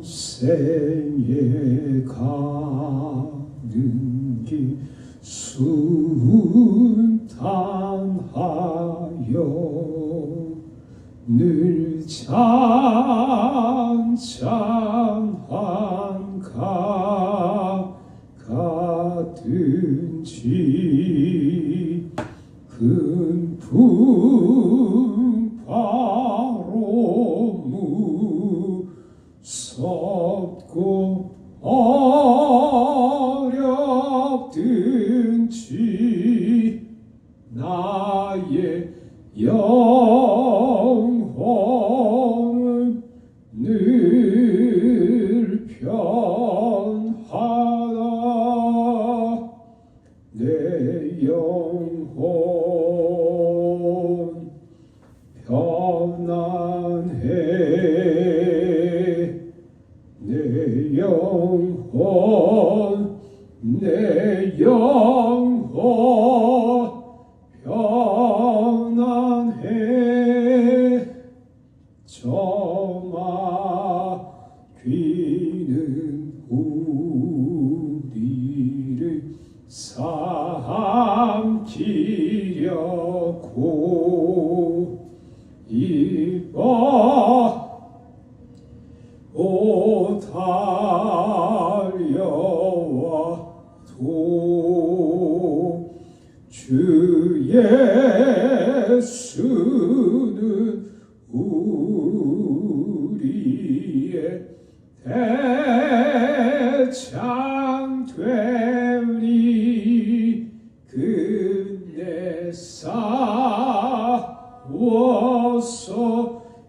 생에 가는 길 순탄하여 늘 찬찬한 가든지 큰 풍파로 무섭고 어렵든지 나의 영혼은 늘 편하다. 내 영혼 편안해. 내 영혼 편안해. 저마 귀는 우리를 삼키려고 이뻐 오 달려와도 주 예수는 우리의 대장 되리. 그네 싸워서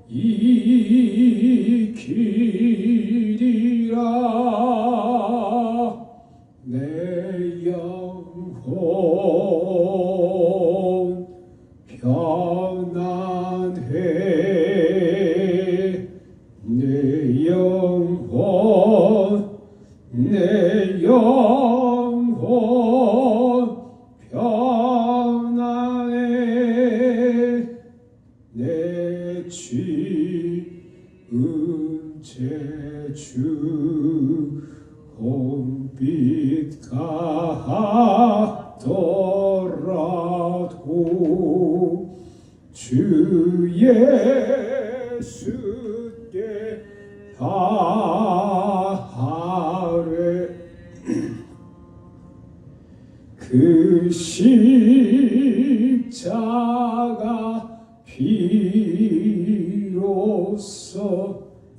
이기리라. 내 영혼 편안해. 내 영혼 편안해. 내 죄은 제주 봄빛 같더라도 주 예수께 다하래. 그 십자가 비로소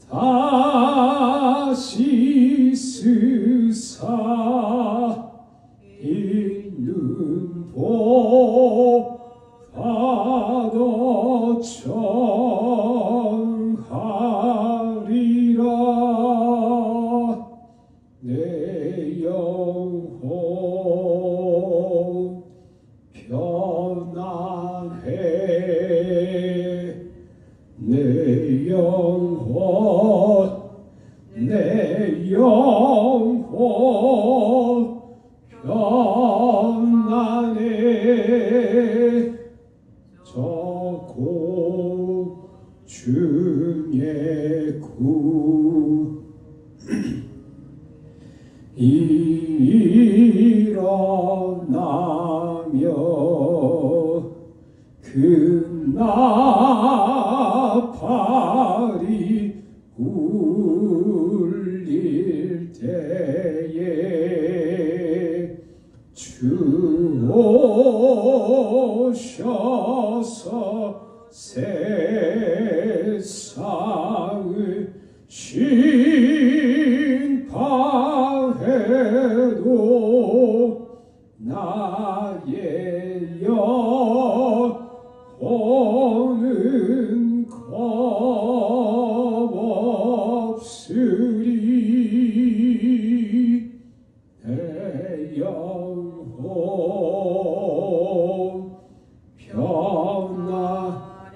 다시 쓰사 있는 보다도 청하리라. 내 영혼 편안해. 내 영혼 편안해. 저고 중에 구 일어나며 그 나팔이 울릴 때에 주 오셔서 세상을 심판해도 나의 영혼은 겁없으리. 내 영혼 편안해.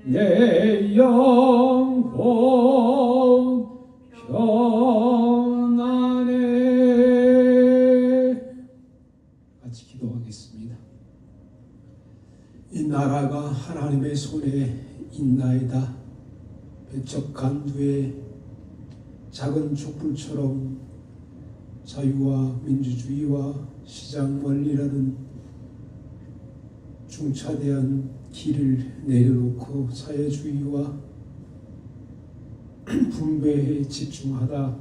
내 영혼 편안해. 같이 기도하겠습니다. 이 나라가 하나님의 손에 있나이다. 배척 간두의 작은 촛불처럼 자유와 민주주의와 시장 원리라는 중차대한 길을 내려놓고 사회주의와 분배에 집중하다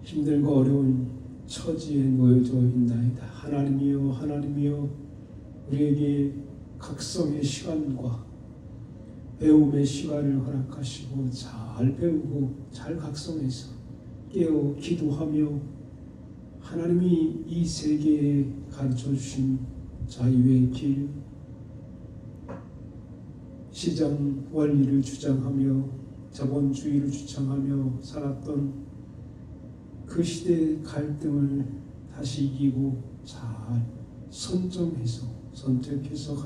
힘들고 어려운 처지에 놓여져 있나이다. 하나님이여, 하나님이여, 우리에게 각성의 시간과 배움의 시간을 허락하시고 잘 배우고 잘 각성해서 깨어 기도하며 하나님이 이 세계에 가르쳐 주신 자유의 길, 시장 원리를 주장하며 자본주의를 주장하며 살았던 그 시대의 갈등을 다시 이기고 잘 선점해서 선택해서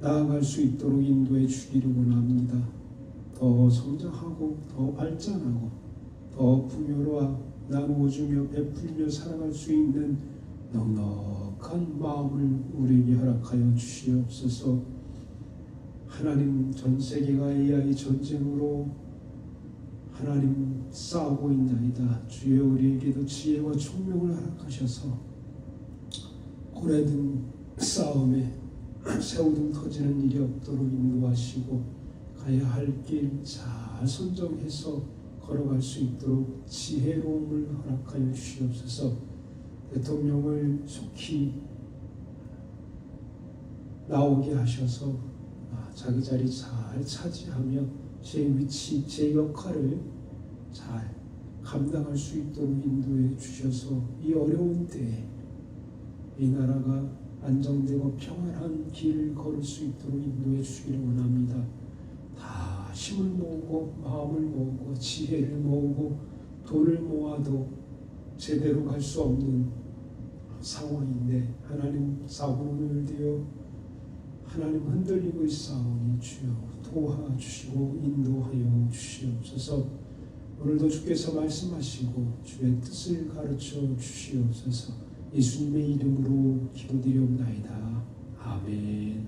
나아갈 수 있도록 인도해 주기를 원합니다. 더 성장하고 더 발전하고 더 풍요로워 나누어주며 베풀며 살아갈 수 있는 넉넉한 마음을 우리에게 허락하여 주시옵소서. 하나님, 전 세계가 AI의 전쟁으로 하나님 싸우고 있나이다. 주여 우리에게도 지혜와 총명을 허락하셔서 오래된 싸움에 새우등 터지는 일이 없도록 인도하시고 가야 할 길 잘 선정해서 걸어갈 수 있도록 지혜로움을 허락하여 주시옵소서. 대통령을 속히 나오게 하셔서 자기 자리 잘 차지하며 제 위치, 제 역할을 잘 감당할 수 있도록 인도해 주셔서 이 어려운 때에 이 나라가 안정되고 평안한 길을 걸을 수 있도록 인도해 주시기를 원합니다. 다 힘을 모으고 마음을 모으고 지혜를 모으고 돈을 모아도 제대로 갈 수 없는 상황인데 하나님 사고문을 되어 하나님 흔들리고 있사오니 주여 도와주시고 인도하여 주시옵소서. 오늘도 주께서 말씀하시고 주의 뜻을 가르쳐 주시옵소서. 예수님의 이름으로 기도드리옵나이다. 아멘.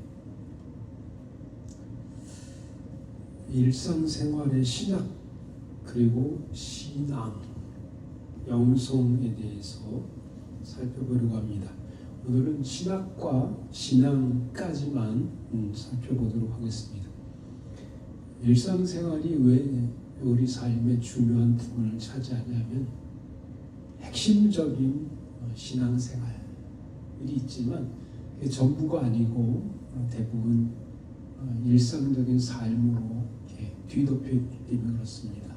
일상생활의 신학 그리고 신앙, 영성에 대해서 살펴보려고 합니다. 오늘은 신학과 신앙까지만 살펴보도록 하겠습니다. 일상생활이 왜 우리 삶의 중요한 부분을 차지하냐면 핵심적인 신앙생활이 있지만 그게 전부가 아니고 대부분 일상적인 삶으로 이렇게 뒤덮여 있기 때문에 그렇습니다.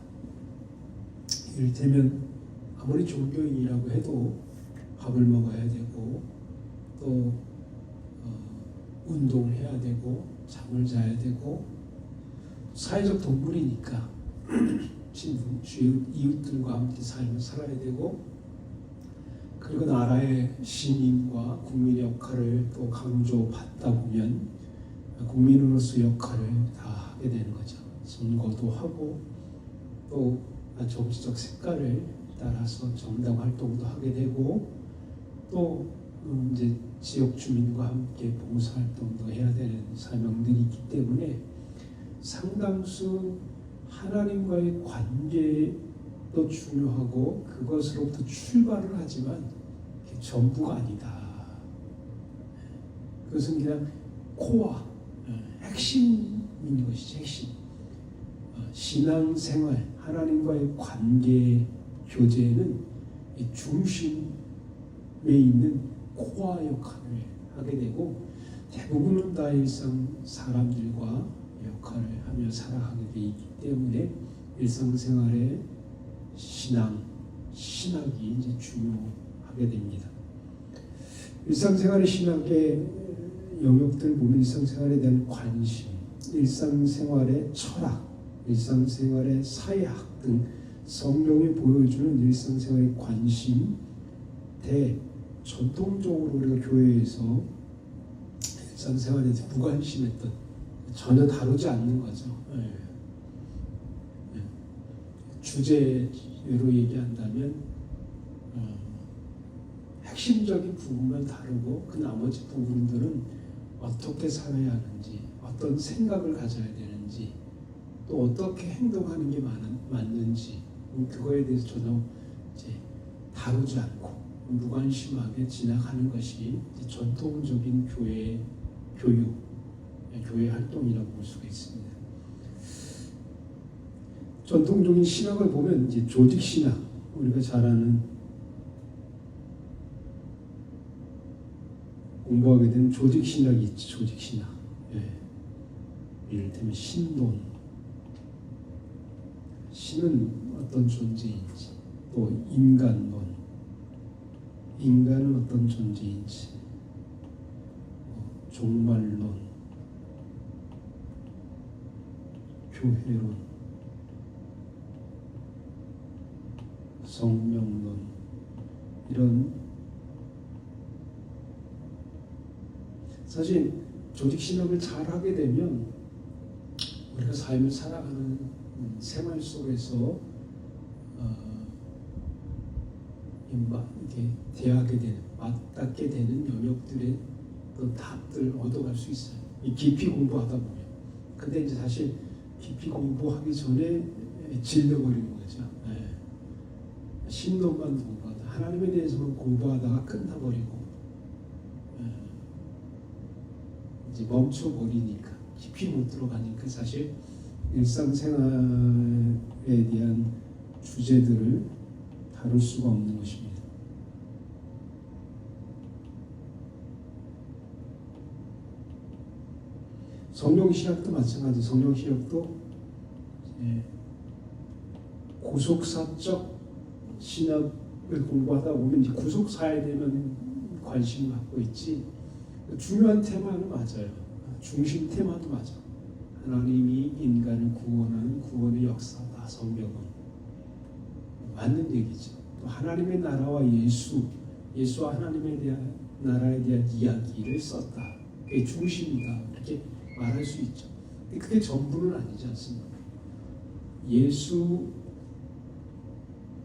이를테면 아무리 종교인이라고 해도 밥을 먹어야 되고 또 운동을 해야 되고 잠을 자야 되고 사회적 동물이니까 이웃들과 함께 삶을 살아야 되고 그리고 나라의 시민과 국민의 역할을 또 강조받다 보면 국민으로서 역할을 다 하게 되는 거죠. 선거도 하고 또 정치적 색깔을 따라서 정당 활동도 하게 되고 또 이제 지역 주민과 함께 봉사활동도 해야 되는 사명들이 있기 때문에 상당수 하나님과의 관계도 중요하고 그것으로부터 출발을 하지만 그게 전부가 아니다. 그것은 그냥 코어, 핵심인 것이지 핵심. 신앙생활, 하나님과의 관계 교제는 이 중심에 있는 코어 역할을 하게 되고 대부분은 다 일상 사람들과 역할을 하며 살아가게 돼 있기 때문에 일상생활의 신학이 이제 중요하게 됩니다. 일상생활의 신학의 영역들 보면 일상생활에 대한 관심, 일상생활의 철학, 일상생활의 사회학 등 성경이 보여주는 일상생활의 관심 전통적으로 우리가 교회에서 일상생활에 무관심했던 전혀 다루지 않는 거죠. 주제로 얘기한다면 핵심적인 부분만 다루고 그 나머지 부분들은 어떻게 살아야 하는지, 어떤 생각을 가져야 되는지, 또 어떻게 행동하는 게 맞는지 그거에 대해서 전혀 이제 다루지 않고 무관심하게 지나가는 것이 전통적인 교회 교육, 교회 활동이라고 볼 수가 있습니다. 전통적인 신학을 보면 이제 조직 신학, 우리가 잘 아는 공부하게 되는 조직 신학이 있지. 조직 신학. 이를테면 신론, 신은 어떤 존재인지, 또 인간론, 인간은 어떤 존재인지, 종말론, 교회론, 성령론, 이런 사실 조직 신학을 잘 하게 되면 우리가 삶을 살아가는 생활 속에서 이렇게 대하게 되는, 맞닿게 되는 영역들의 어떤 답들 얻어갈 수 있어요. 이 깊이 공부하다 보면. 근데 이제 사실 깊이 공부하기 전에 질려버리는 거죠. 신론만 공부하다, 하나님에 대해서만 공부하다가 끝나버리고 이제 멈춰버리니까, 깊이 못 들어가니까 사실 일상생활에 대한 주제들을 다룰 수가 없는 것입니다. 성령신학도 마찬가지. 성령신학도 구속사적 신학을 공부하다 보면 이제 구속사에 대한 관심을 갖고 있지, 중요한 테마는 맞아요. 중심 테마도 맞아. 하나님이 인간을 구원하는 구원의 역사다. 성경은 맞는 얘기죠. 또 하나님의 나라와 예수와 하나님에 대한 나라에 대한 이야기를 썼다. 그게 중심이다. 이렇게 말할 수 있죠. 근데 그게 전부는 아니지 않습니까? 예수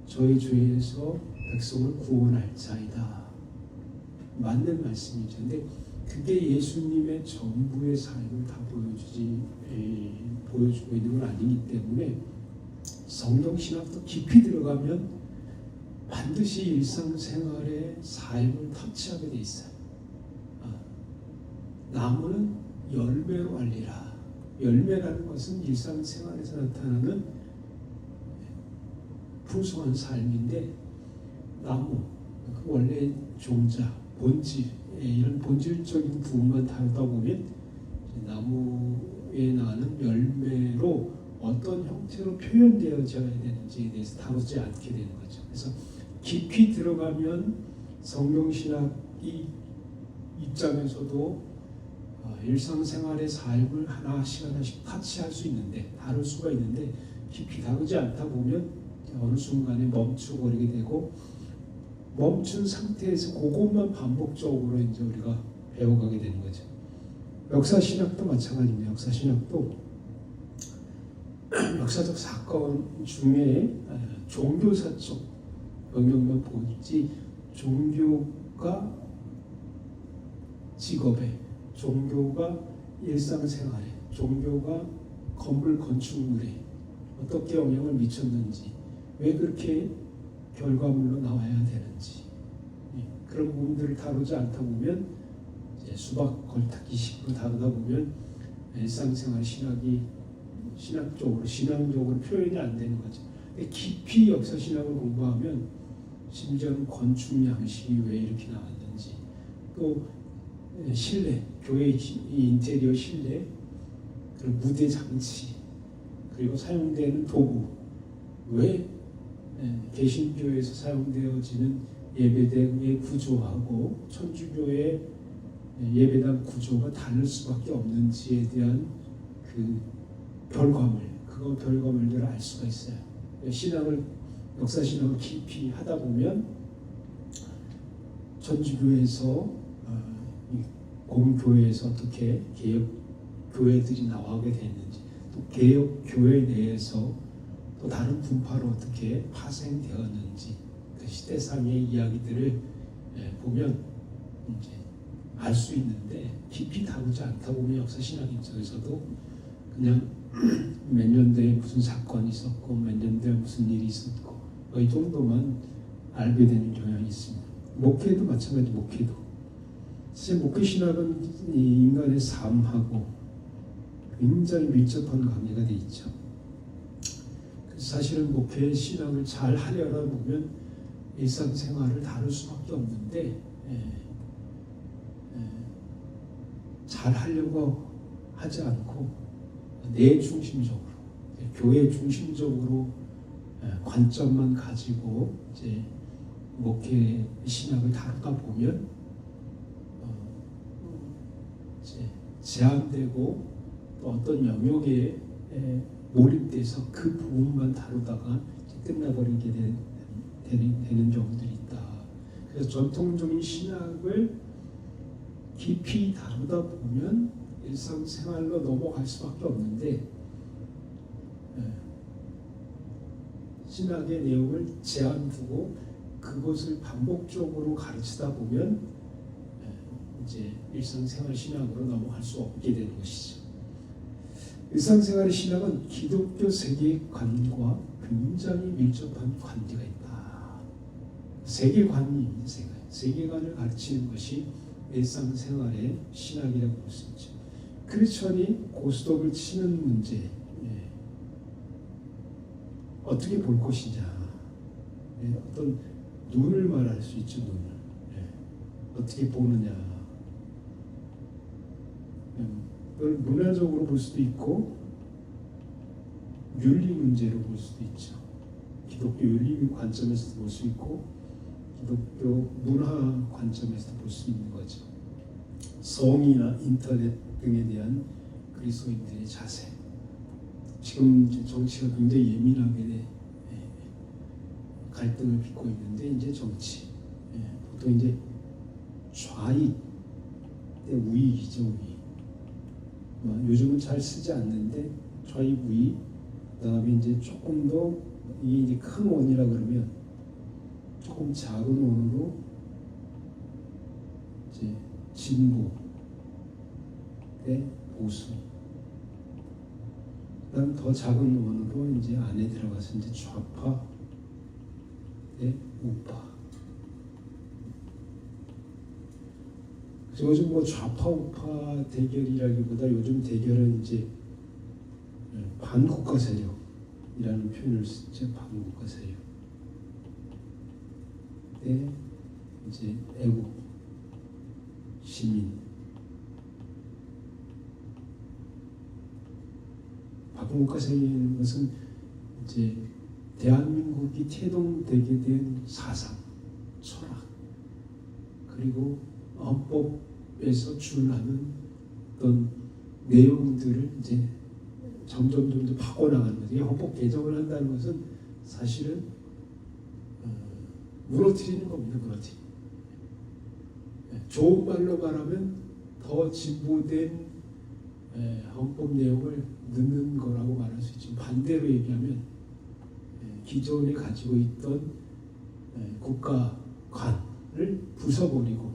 저희 죄에서 백성을 구원할 자이다. 맞는 말씀이죠. 근데 그게 예수님의 전부의 삶을 다 보여주고 있는 건 아니기 때문에 성령신학도 깊이 들어가면 반드시 일상생활의 삶을 터치하게 돼 있어요. 나무는 열매로 알리라. 열매라는 것은 일상생활에서 나타나는 풍성한 삶인데, 나무, 원래 종자, 본질, 이런 본질적인 부분만 다루다 보면 나무에 나는 열매로 어떤 형태로 표현되어져야 되는지에 대해서 다루지 않게 되는 거죠. 그래서 깊이 들어가면 성령신학이 입장에서도 일상생활의 삶을 하나씩 터치할 수 있는데, 다룰 수가 있는데, 깊이 다루지 않다 보면 어느 순간에 멈춰버리게 되고, 멈춘 상태에서 그것만 반복적으로 이제 우리가 배워가게 되는 거죠. 역사신학도 마찬가지입니다. 역사신학도 역사적 사건 중에 종교사적 영역만 보지, 종교가 직업에, 종교가 일상생활에, 종교가 건물 건축물에 어떻게 영향을 미쳤는지, 왜 그렇게 결과물로 나와야 되는지, 그런 부분들을 다루지 않다 보면 이제 수박 걸타기식으로 다루다 보면 일상생활 신앙적으로 표현이 안 되는 거죠. 깊이 역사신학을 공부하면 심지어는 건축 양식이 왜 이렇게 나왔는지, 또 실내, 교회 인테리어 실내, 그리고 무대 장치, 그리고 사용되는 도구, 왜 개신교에서 사용되어지는 예배당의 구조하고 천주교의 예배당 구조가 다를 수밖에 없는지에 대한 그 결과물들을 알 수가 있어요. 역사신학을 깊이 하다 보면 천주교에서 공교회에서 어떻게 개혁 교회들이 나오게 됐는지, 또 개혁 교회 내에서 또 다른 분파로 어떻게 파생되었는지, 그 시대상의 이야기들을 보면 이제 알 수 있는데 깊이 다루지 않다 보면 역사 신학 입장에서도 그냥 몇 년도에 무슨 사건이 있었고 몇 년도에 무슨 일이 있었고 이 정도만 알게 되는 경향이 있습니다. 목회도 마찬가지. 목회도 사실 목회 신학은 이 인간의 삶하고 굉장히 밀접한 관계가 돼 있죠. 그래서 사실은 목회 신학을 잘 하려다 보면 일상생활을 다룰 수밖에 없는데 잘 하려고 하지 않고 내 중심적으로 교회 중심적으로 관점만 가지고 이제 목회 신학을 다루다 보면 이제 제한되고 또 어떤 영역에 몰입돼서 그 부분만 다루다가 끝나버리게 되는 경우들이 있다. 그래서 전통적인 신학을 깊이 다루다 보면 일상생활로 넘어갈 수밖에 없는데 신학의 내용을 제한 두고 그것을 반복적으로 가르치다 보면 이제 일상생활 신학으로 넘어갈 수 없게 되는 것이죠. 일상생활의 신학은 기독교 세계관과 굉장히 밀접한 관계가 있다. 세계관입니다. 세계관을 가르치는 것이 일상생활의 신학이라고 볼 수 있죠. 크리스천이 고스톱을 치는 문제, 어떻게 볼 것이냐, 어떤 눈을 말할 수 있죠. 눈을 어떻게 보느냐, 그걸 문화적으로 볼 수도 있고 윤리 문제로 볼 수도 있죠. 기독교 윤리 관점에서도 볼 수 있고 기독교 문화 관점에서도 볼 수 있는 거죠. 성이나 인터넷 등에 대한 그리스도인들의 자세. 지금 이제 정치가 굉장히 예민하게 갈등을 빚고 있는데 이제 정치 보통 이제 좌익 대 우익이죠. 우익. 요즘은 잘 쓰지 않는데 좌익 우익. 그다음에 이제 조금 더 이게 이제 큰 원이라 그러면 조금 작은 원으로 이제 진보 대 보수. 그다음 더 작은 원으로 이제 안에 들어가서 이제 좌파 대 우파. 그래서 요즘 뭐 좌파 우파 대결이라기보다 요즘 대결은 이제 반국가 세력이라는 표현을 쓰죠. 반국가 세력. 대 이제 애국 시민. 반국가 세력이라는 것은 이제 대한민국이 태동되게 된 사상, 철학, 그리고 헌법에서 준하는 어떤 내용들을 이제 점점 바꿔나가는 거죠. 헌법 개정을 한다는 것은 사실은 무너뜨리는 겁니다. 무너뜨리는. 좋은 말로 말하면 더 진보된 헌법 내용을 넣는 거라고 말할 수 있지만 반대로 얘기하면 기존에 가지고 있던 국가관을 부숴버리고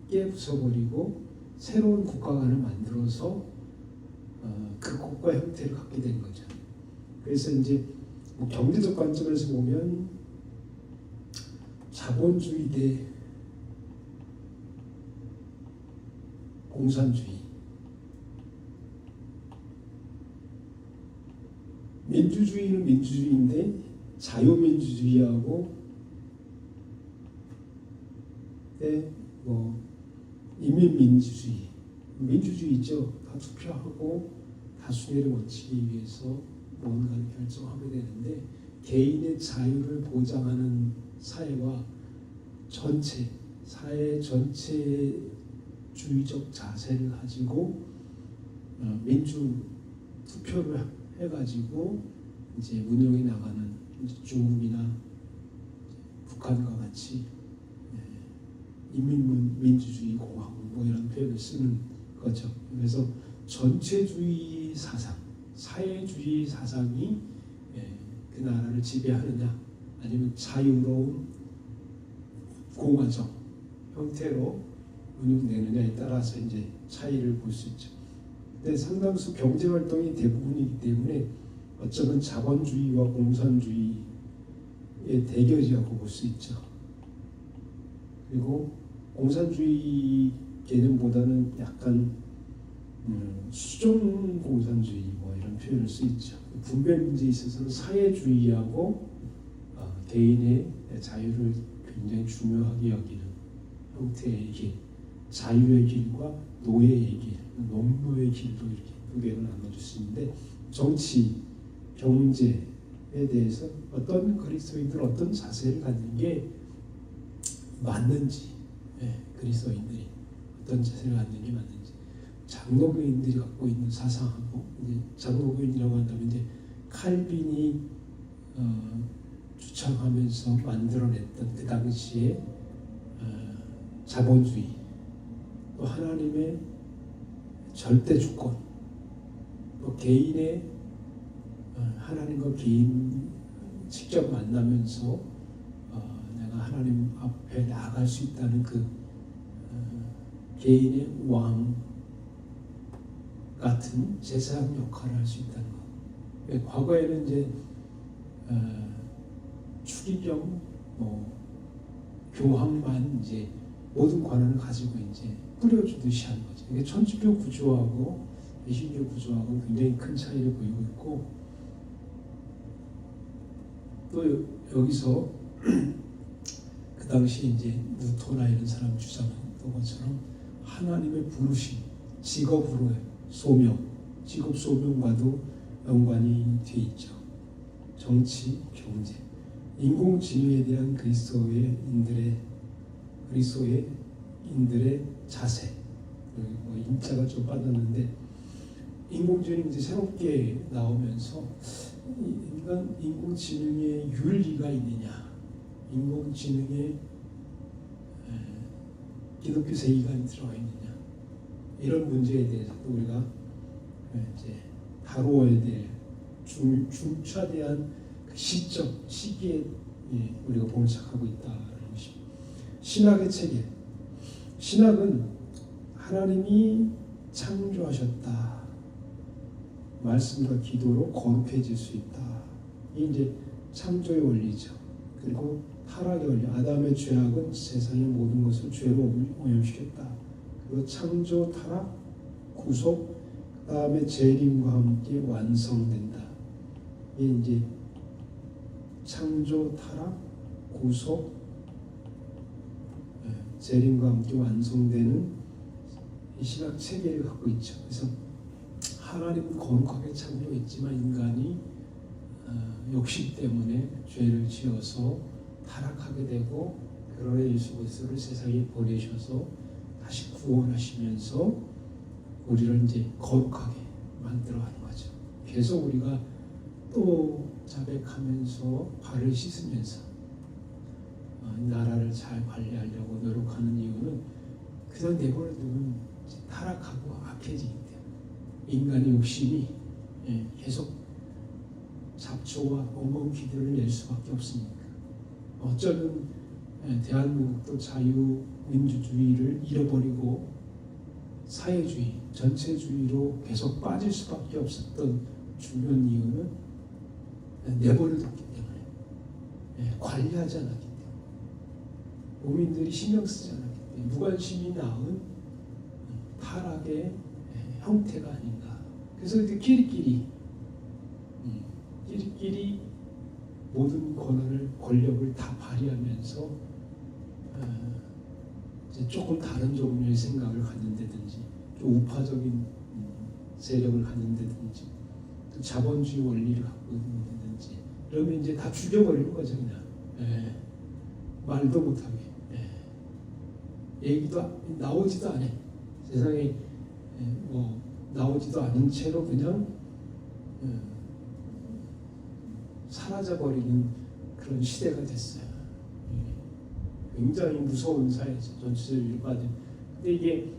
깨부숴버리고 새로운 국가관을 만들어서 그 국가 형태를 갖게 된 거죠. 그래서 이제 뭐 경제적 관점에서 보면 자본주의 대 공산주의, 민주주의는 민주주의인데 자유민주주의하고 뭐 인민민주주의, 민주주의 있죠. 다 투표하고 다수결을 원칙에 위해서 뭔가를 결정하게 되는데 개인의 자유를 보장하는 사회와 사회 전체주의적 자세를 가지고 민주 투표를 해가지고 이제 운영해 나가는 중국이나 북한과 같이 인민민주주의 공화국 뭐 이런 표현을 쓰는 거죠. 그래서 전체주의 사상, 사회주의 사상이 그 나라를 지배하느냐, 아니면 자유로운 공화적 형태로 운영되느냐에 따라서 이제 차이를 볼 수 있죠. 근데 상당수 경제 활동이 대부분이기 때문에 어쩌면 자본주의와 공산주의의 대결이라고 볼 수 있죠. 그리고 공산주의 개념보다는 약간 수종 공산주의 뭐 이런 표현을 수 있죠. 분배 문제에 있어서는 사회주의하고 개인의 자유를 굉장히 중요하게 여기는 형태의 길, 자유의 길과 노예의 길, 농노의 길도 이렇게 두 개로 나눠줄 수 있는데, 정치, 경제에 대해서 어떤 그리스도인들 어떤 자세를 갖는 게 맞는지, 그리스도인들이 어떤 자세를 갖는 게 맞는지, 장로교인들이 갖고 있는 사상하고, 이제 장로교인이라고 한다면 이제 칼빈이 주창하면서 만들어냈던 그 당시에 자본주의, 또 하나님의 절대 주권, 또 개인의 하나님과 개인 직접 만나면서 내가 하나님 앞에 나아갈 수 있다는 그 개인의 왕 같은 제사장 역할을 할 수 있다는 것. 과거에는 이제 추기경, 교황만 이제 모든 권한을 가지고 이제 뿌려주듯이 하는 거죠. 이게 천주교 구조하고 개신교 구조하고 굉장히 큰 차이를 보이고 있고, 또 여기서 그 당시 이제 루터나 이런 사람 주장했던 것처럼 하나님의 부르심, 직업으로의 소명, 직업 소명과도 연관이 돼 있죠. 정치, 경제, 인공지능에 대한 그리스도인들의 자세, 인자가 좀 빠졌는데, 인공지능이 이제 새롭게 나오면서 인공지능의 윤리가 있느냐, 인공지능에 기독교 세계가 들어가 있느냐, 이런 문제에 대해서 우리가 이제 다루어야 될 중차대한 그 시기에 우리가 봉착하고 있다는 것입니다. 신학의 체계, 신학은 하나님이 창조하셨다, 말씀과 기도로 거룩해질 수 있다. 이게 이제 창조의 원리죠. 그리고 타락의 원리, 아담의 죄악은 세상의 모든 것을 죄로 오염시켰다. 그리고 창조, 타락, 구속, 그 다음에 재림과 함께 완성된다. 이게 이제 창조, 타락, 구속, 재림과 함께 완성되는 이 신학 체계를 갖고 있죠. 그래서 하나님은 거룩하게 창조했지만 인간이 욕심 때문에 죄를 지어서 타락하게 되고, 그러나 예수 그리스도를 세상에 보내셔서 다시 구원하시면서 우리를 이제 거룩하게 만들어가는 거죠. 계속 우리가 또 자백하면서 발을 씻으면서 나라를 잘 관리하려고 노력하는 이유는 그냥 내버려두면 타락하고 악해지기 때문에, 인간의 욕심이 계속 잡초와 엉겅퀴들을 낼 수밖에 없으니까. 어쩌면 대한민국도 자유민주주의를 잃어버리고 사회주의, 전체주의로 계속 빠질 수밖에 없었던 중요한 이유는 내버려뒀기 때문에, 관리하지 않았기 때문에, 국민들이 신경 쓰지 않았기 때문에, 무관심이 낳은 타락의 형태가 아닌가. 그래서 끼리끼리 모든 권력을 다 발휘하면서 이제 조금 다른 종류의 생각을 갖는다든지, 좀 우파적인 세력을 갖는다든지, 또 자본주의 원리를 갖고 있는다든지, 그러면 이제 다 죽여버리는 거죠. 그냥 말도 못하게, 얘기도 나오지도 않아. 세상에 나오지도 않은 채로 그냥 사라져버리는 그런 시대가 됐어요. 굉장히 무서운 사회죠. 전체적으로 빠진. 근데 이게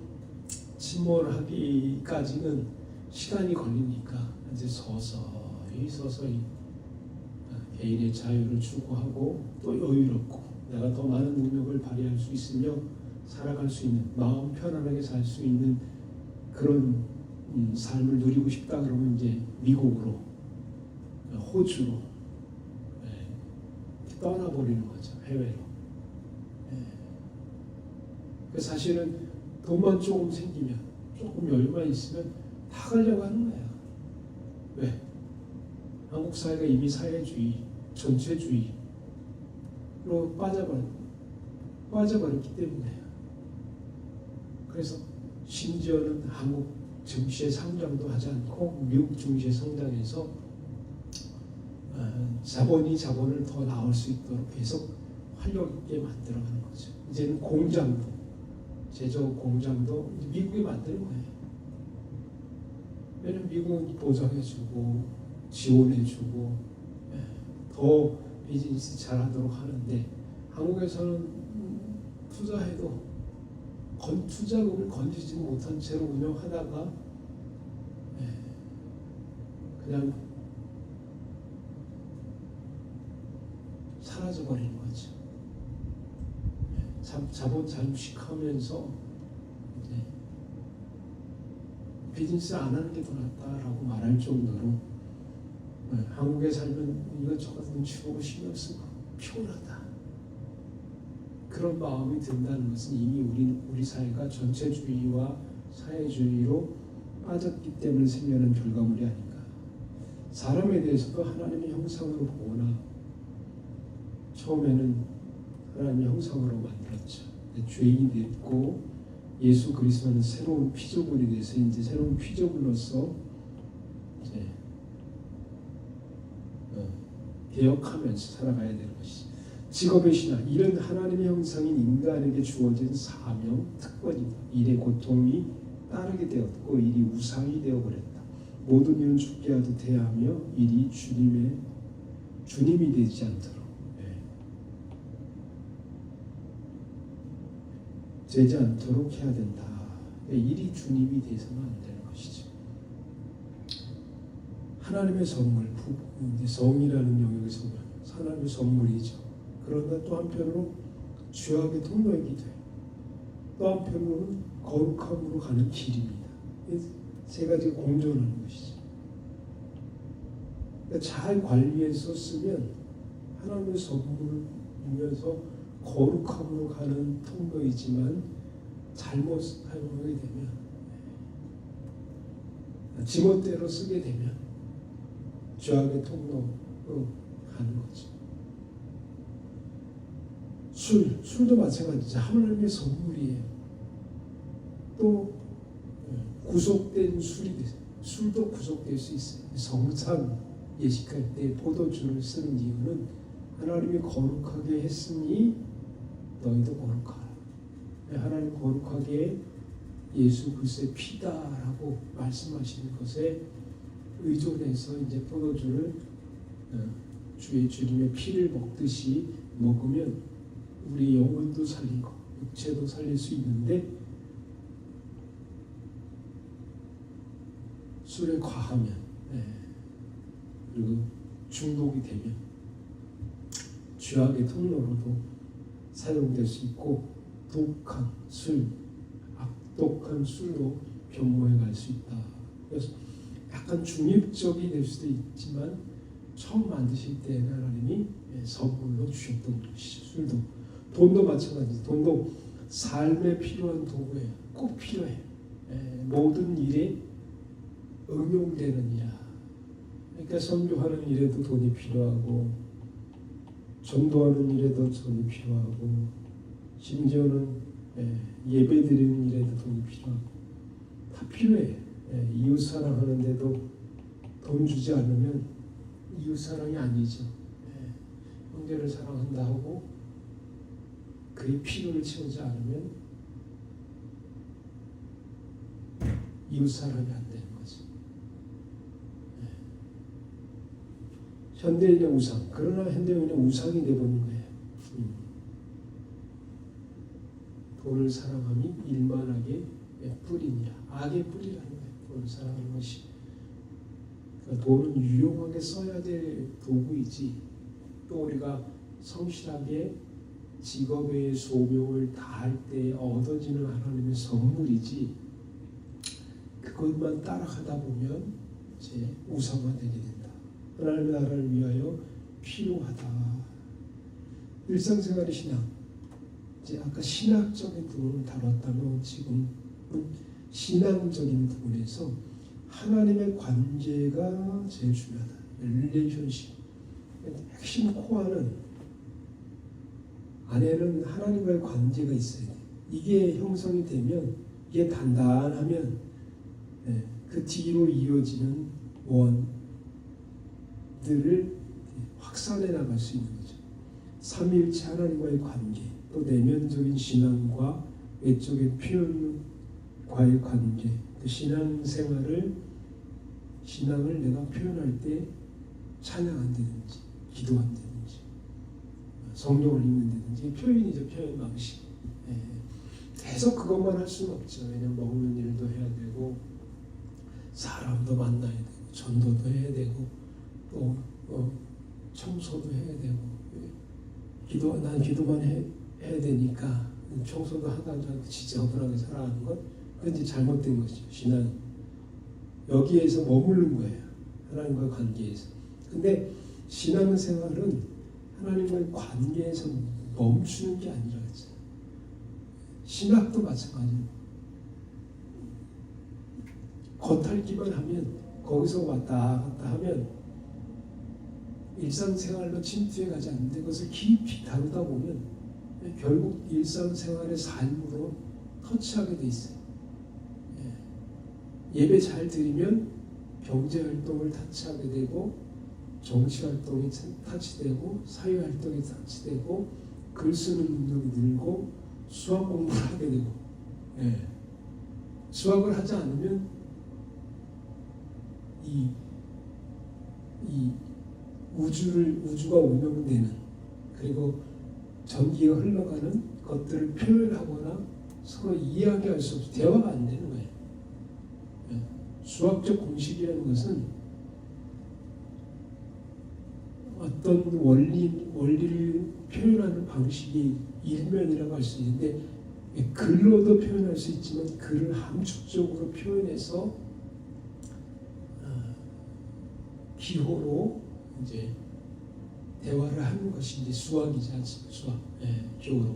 침몰하기까지는 시간이 걸리니까 이제 서서히 개인의 자유를 추구하고 또 여유롭고 내가 더 많은 능력을 발휘할 수 있으며 살아갈 수 있는, 마음 편안하게 살 수 있는 그런 삶을 누리고 싶다 그러면 이제 미국으로, 호주로 떠나버리는 거죠. 해외로. 사실은 돈만 조금 생기면, 조금 여유만 있으면 다 가려고 하는 거예요. 왜? 한국 사회가 이미 사회주의, 전체주의로 빠져버렸기 때문에. 그래서 심지어는 한국 증시에 상장도 하지 않고 미국 증시에 상장해서 자본을 더 나올 수 있도록 계속 활력 있게 만들어가는 거죠. 이제는 공장도, 제조업 공장도 미국이 만드는 거예요. 왜냐면 미국은 보장해주고 지원해주고 더 비즈니스 잘하도록 하는데, 한국에서는 투자해도 투자금을 건지지 못한 채로 운영하다가 그냥 사라져버리는 거죠. 자본 잠식하면서 이제 비즈니스 안 하는 게 더 낫다라고 말할 정도로 한국에 살면 이것저것 눈치 보고 신경 쓰고 피곤하다, 그런 마음이 든다는 것은 이미 우리 사회가 전체주의와 사회주의로 빠졌기 때문에 생겨난 결과물이 아닌가. 사람에 대해서도 하나님의 형상으로 보거나, 처음에는 하나님의 형상으로 만들었죠. 죄인이 됐고 예수 그리스도는 새로운 피조물이 돼서 이제 새로운 피조물로서 이제 개혁하면서 살아가야 되는 것이죠. 직업의 신앙, 이런 하나님의 형상인 인간에게 주어진 사명, 특권이다. 일의 고통이 따르게 되었고 일이 우상이 되어버렸다. 모든 일은 죽게 하도 대하며 일이 주님이 되지 않도록 되지 않도록 해야 된다. 일이 주님이 되서는 안 되는 것이죠. 하나님의 선물, 성이라는 영역에서 하나님의 선물이죠. 그런가 또 한편으로 죄악의 통로이기도 해요. 또 한편으로는 거룩함으로 가는 길입니다. 세 가지가 공존하는 것이죠. 그러니까 잘 관리해서 쓰면 하나님의 선물이면서 거룩함으로 가는 통로이지만, 잘못 사용하게 되면, 지멋대로 쓰게 되면 죄악의 통로로 가는 거죠. 술도 마찬가지죠. 하나님의 선물이에요. 또 구속된 술도 구속될 수 있어요. 성상 예식할 때 포도주를 쓰는 이유는 하나님이 거룩하게 했으니 너희도 거룩하라. 하나님 거룩하게 예수 그리스도의 피다라고 말씀하시는 것에 의존해서 이제 포도주를 주의 주님의 피를 먹듯이 먹으면 우리 영혼도 살리고 육체도 살릴 수 있는데, 술에 과하면 그리고 중독이 되면 죄악의 통로로도 사용될 수 있고, 독한 술, 악독한 술로 변모해 갈 수 있다. 그래서 약간 중립적이 될 수도 있지만, 처음 만드실 때 하나님이 선물로 주셨던 것이죠. 술도, 돈도 마찬가지. 돈도 삶에 필요한 도구예요. 꼭 필요해요. 모든 일에 응용되는 일. 그러니까 선교하는 일에도 돈이 필요하고, 전도하는 일에도 돈이 필요하고, 심지어는 예배 드리는 일에도 돈이 필요하고, 다 필요해. 이웃 사랑하는데도 돈 주지 않으면 이웃 사랑이 아니죠. 형제를 사랑한다 하고 그의 필요를 채우지 않으면 이웃 사랑이 안 되는 거죠. 현대인의 우상, 그러나 현대인의 우상이 되어버린 거예요. 돈을 사랑함이 일만하게 뿌리니라. 악의 뿌리라는 거예요. 돈을 사랑하는 것이. 그러니까 돈은 유용하게 써야 될 도구이지, 또 우리가 성실하게 직업의 소명을 다할 때 얻어지는 하나님의 선물이지 그것만 따라가다 보면 이제 우상화되게 된다. 하나님의 나라를 위하여 필요하다. 일상생활의 신앙. 이제 아까 신학적인 부분을 다뤘다면 지금은 신앙적인 부분에서 하나님의 관계가 제일 중요하다. 릴레이션십. 핵심 코어는 안에는 하나님과의 관계가 있어야 돼. 이게 형성이 되면 이게 단단하면 그 뒤로 이어지는 원들을 확산해 나갈 수 있는 거죠. 삼위일체 하나님과의 관계, 또 내면적인 신앙과 외적인 표현과의 관계, 그 신앙을 내가 표현할 때 찬양한다든지 기도한다든지 성경을 읽는다든지 표현이죠. 표현 방식. 계속 그것만 할 수는 없죠. 왜냐면 먹는 일도 해야 되고 사람도 만나야 되고 전도도 해야 되고 또 청소도 해야 되고 난 기도만 해야 되니까 청소도 하다 않고 지저분하게 살아가는 것 그건 이제 잘못된 것이죠. 신앙 여기에서 머무르는 거예요. 하나님과 관계에서. 근데 신앙생활은 하나님과의 관계에서 멈추는 게 아니라 그랬잖아요. 신학도 마찬가지예요. 겉핥기만 하면 거기서 왔다 갔다 하면 일상생활로 침투해 가지 않는데 그것을 깊이 다루다 보면 결국 일상생활의 삶으로 터치하게 돼 있어요. 예배 잘 드리면 경제활동을 터치하게 되고 정치활동이 터치되고 사회활동이 터치되고 글 쓰는 능력이 늘고 수학 공부를 하게 되고 수학을 하지 않으면 이 우주가 운영되는 그리고 전기가 흘러가는 것들을 표현하거나 서로 이야기할 수 없어 대화가 안 되는 거예요. 수학적 공식이라는 것은 어떤 원리를 표현하는 방식이 일면이라고 할 수 있는데 글로도 표현할 수 있지만 글을 함축적으로 표현해서 기호로 이제 대화를 하는 것이 이제 수학이지 않습니까? 수학, 기호로.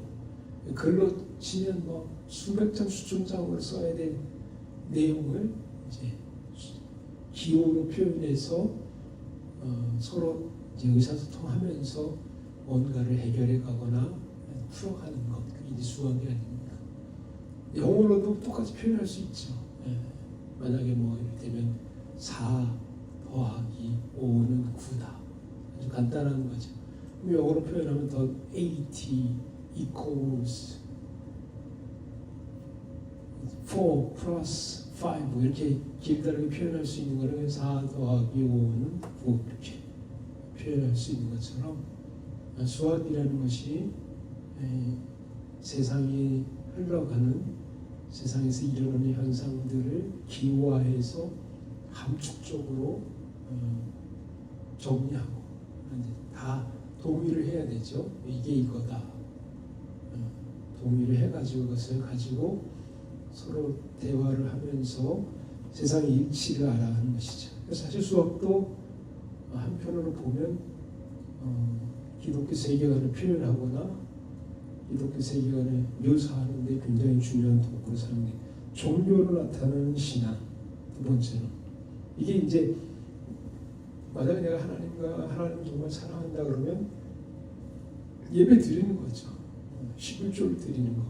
글로 치면 뭐 수백 장, 수천 장을 써야 될 내용을 이제 기호로 표현해서 서로 이제 의사소통하면서 뭔가를 해결해 가거나 풀어가는 것, 그게 이제 수학이 아닙니까? 영어로도 똑같이 표현할 수 있죠. 만약에 뭐 이를테면 4 더하기 5는 9다. 아주 간단한 거죠. 영어로 표현하면 더 80 equals 4 plus 5 이렇게 길다랗게 표현할 수 있는 거는 4 더하기 5는 9 이렇게 표현할 수 있는 것처럼 수학이라는 것이 세상이 흘러가는 세상에서 일어나는 현상들을 기호화해서 함축적으로 정리하고 다 동의를 해야 되죠. 이게 이거다. 동의를 해가지고 그것을 가지고 서로 대화를 하면서 세상의 일치를 알아가는 것이죠. 사실 수학도 한편으로 보면 기독교 세계관을 표현하거나 기독교 세계관을 묘사하는 데 굉장히 중요한 도구로 사용돼요. 종교로 나타나는 신앙, 두 번째는 이게 이제 만약에 내가 하나님을 정말 사랑한다 그러면 예배 드리는 거죠. 11조를 드리는 거.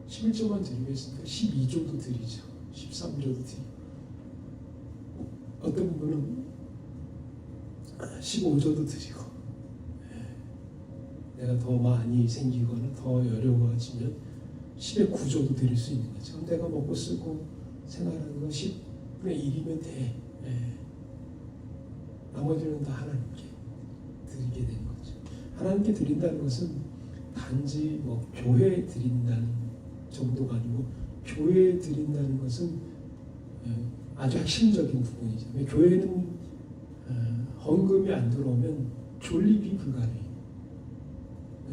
11조만 드리겠습니까? 12조도 드리죠. 13조도 드리고 어떤 분은 15조도 드리고 내가 더 많이 생기거나 더 어려워지면 10의 9조도 드릴 수 있는 거죠. 내가 먹고 쓰고 생활하는 거 10분의 1이면 돼. 나머지는 다 하나님께 드리게 되는 거죠. 하나님께 드린다는 것은 단지 뭐 교회에 드린다는 정도가 아니고 교회에 드린다는 것은 아주 핵심적인 부분이죠. 교회는 헌금이 안 들어오면 존립이 불가능해요.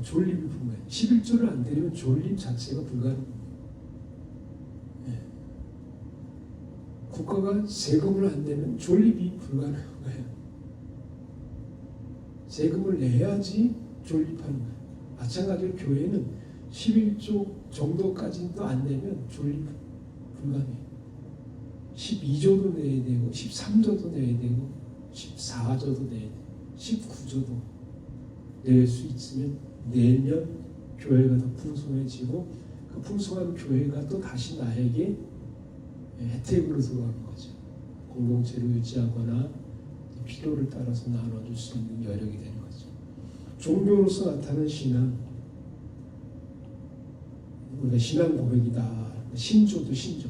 존립이 불가해요. 11조를 안 드리면 존립 자체가 불가능합니다. 예. 국가가 세금을 안 내면 존립이 불가능한 거예요. 세금을 내야지 존립하는 거예요. 마찬가지로 교회는 11조 정도까지도 안 내면 존립 불가능해요. 12조도 내야 되고 13조도 내야 되고 14조도 내야 되고 19조도 낼 수 있으면 내면 교회가 더 풍성해지고 그 풍성한 교회가 또 다시 나에게 혜택으로 들어가는 거죠. 공동체를 유지하거나 필요를 따라서 나눠줄 수 있는 여력이 되는 거죠. 종교로서 나타나는 신앙, 우리가 신앙 고백이다. 신조도 신조,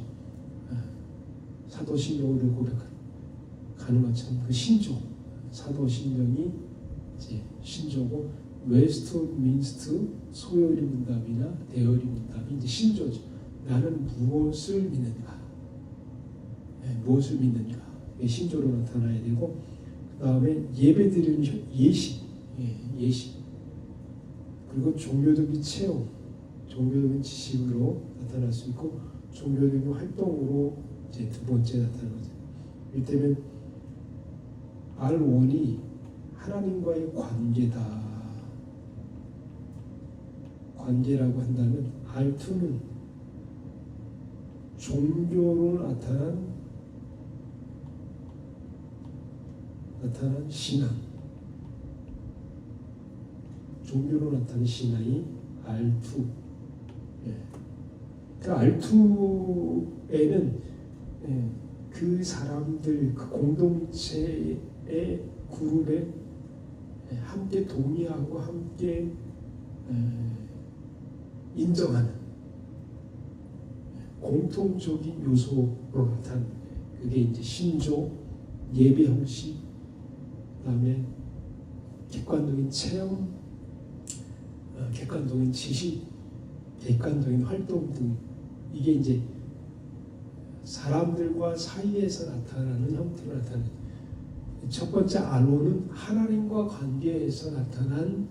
사도신경을 고백하는 것처럼 그 신조, 사도신경이 이제 신조고 웨스트민스터 소요리 문답이나 대여리 문답이 이제 신조죠. 나는 무엇을 믿는가? 무엇을 믿는가? 신조로 나타나야 되고 그 다음에 예배드리는 예식, 예식 그리고 종교적인 체험, 종교적인 지식으로 나타날 수 있고 종교적인 활동으로 이제 두 번째 나타나는 거죠. 이때면 R1이 하나님과의 관계다. 관계라고 한다면 R2는 종교로 나타난 신앙, 종교로 나타난 신앙이 R2. 그 R2에는 그 사람들, 그 공동체의 그룹에 함께 동의하고 함께 인정하는 공통적인 요소로 나타나는 그게 이제 신조, 예배 형식, 그다음에 객관적인 체험, 객관적인 지식, 객관적인 활동 등 이게 이제 사람들과 사이에서 나타나는 형태로 나타나는 첫 번째 R1는 하나님과 관계에서 나타난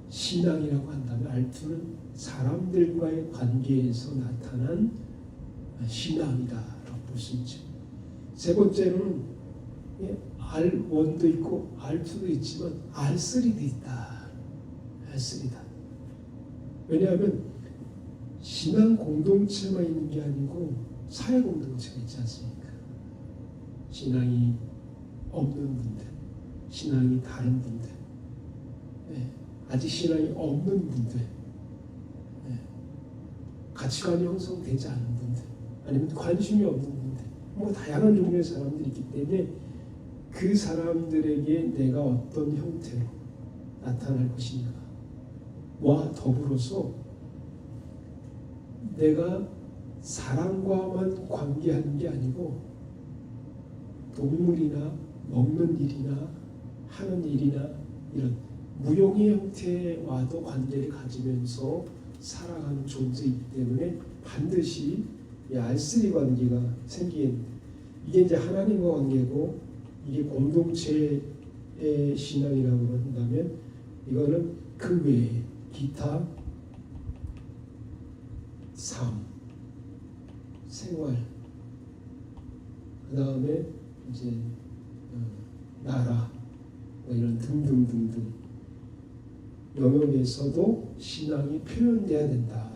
신앙이라고 한다면 R2는 사람들과의 관계에서 나타난 신앙이다라고 볼 수 있죠. 세 번째로는 R1도 있고 R2도 있지만 R3도 있다. R3다. 왜냐하면 신앙 공동체만 있는 게 아니고 사회 공동체가 있지 않습니까? 신앙이 없는 분들, 신앙이 다른 분들, 아직 신앙이 없는 분들, 가치관이 형성되지 않은 분들, 아니면 관심이 없는 분들, 뭐 다양한 종류의 사람들이 있기 때문에 그 사람들에게 내가 어떤 형태로 나타날 것인가와 더불어서 내가 사람과만 관계하는 게 아니고 동물이나 먹는 일이나 하는 일이나 이런 무용의 형태와도 관계를 가지면서 살아가는 존재이기 때문에 반드시 이 R3 관계가 생기겠는데 이게 이제 하나님과 관계고 이게 공동체의 신앙이라고 한다면 이거는 그 외에 기타 삶, 생활, 그 다음에 이제 나라 뭐 이런 등등등등 영역에서도 신앙이 표현돼야 된다.